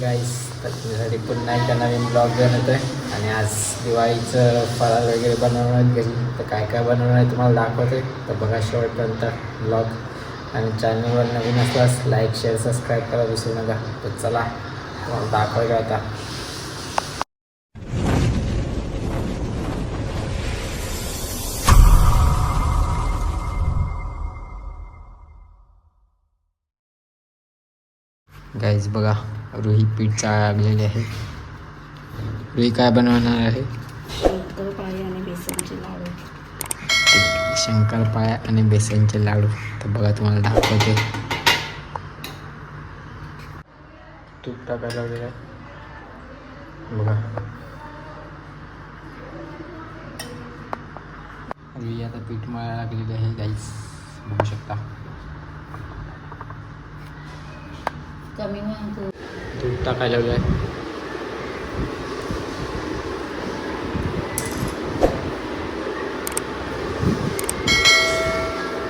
गाईस, तर तुझ्यासाठी पुन्हा एकदा नवीन ब्लॉग घेऊन येतो आहे. आणि आज दिवाळीचं फराळ वगैरे बनवणार आहेत घरी. तर काय काय बनवणार आहे तुम्हाला दाखवते. तर बघा शेवटपर्यंत ब्लॉग. आणि चॅनलवर नवीन असल्यास लाईक शेअर सबस्क्राईब करा विसरू नका. तर चला तुम्हाला दाखवायला आता. गाईज बघा, रुही पीठ चाळलेले आहे. रुही काय बनवणार आहे? शंकरपाळी आणि बेसनचे लाडू. शंकरपाळ्या आणि बेसनचे लाडू. तर बघा तुम्हाला दाखवते. तूप टाकायला लावलेलं आहे बघा. रुही आता पीठ मळायला लागलेले आहे गाईज, बघू शकता. कमी म्हणतो तूप टाकायला लावलं आहे.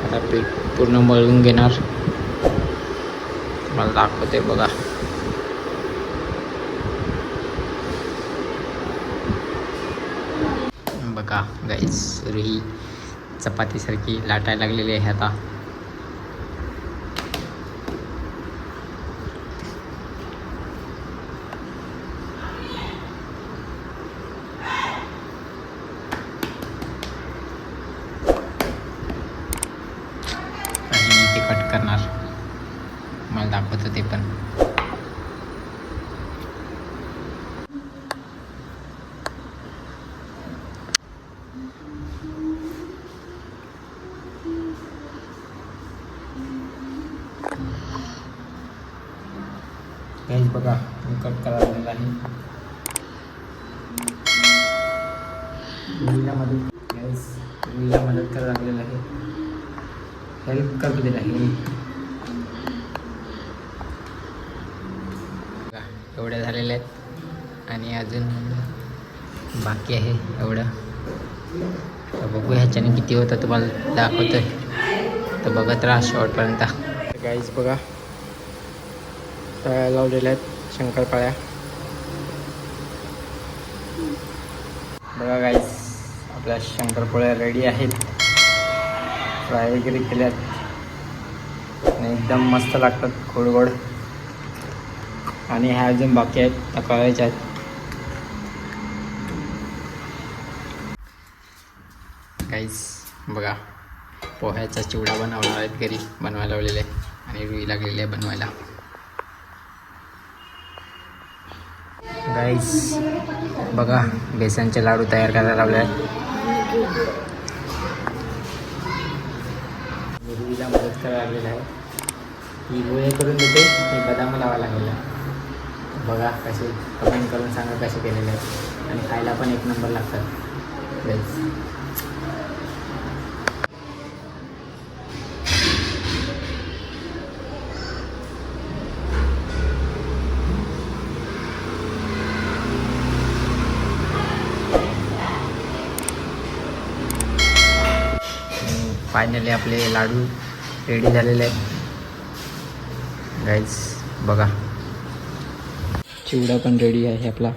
आता पीठ पूर्ण मळून घेणार. तुम्हाला दाखवते बघा. बघा गाईस, रुही चपातीसारखी लाटायला लागलेली आहे आता. ते कट करणार, मला दाखवतो ते पण. गाईस बघा, मी कट करायला आहे. रुहीला मदत करायला लागलेलं आहे. हेल्प करतो तिला. एवढ्या झालेल्या आहेत आणि अजून बाकी आहे एवढं. तर बघू ह्याच्याने किती होतं तुम्हाला दाखवतोय. तर बघत राहा शेवटपर्यंत. गाईस बघा, तळ्या लावलेल्या आहेत शंकरपाळ्या. बघा गाईस, आपल्या शंकरपाळ्या रेडी आहेत. फ्राय वगैरे केल्यात आणि एकदम मस्त लागतात, गोड गोड. आणि ह्या अजून बाकी आहेत, त्या करायच्या आहेत. गाईस बघा, पोह्याचा चिवडा बनवणार आहेत घरी, बनवायला लावलेले आणि रुई लागलेली आहे बनवायला. गाईस बघा, बेसनचे लाडू तयार करायला लावले आहेत. रुईला मदत करायला लागलेलं आहे. ही गोळे करून देते, मी बदाम लावायला लागलेला. बघा कसे, कमेंट करून सांगा कसे केलेले आहेत. आणि खायला पण एक नंबर लागतात. फायनली आपले लाडू रेडी झालेले आहेत. गाईस बघा, चिवडा पण रेडी आहे आपला.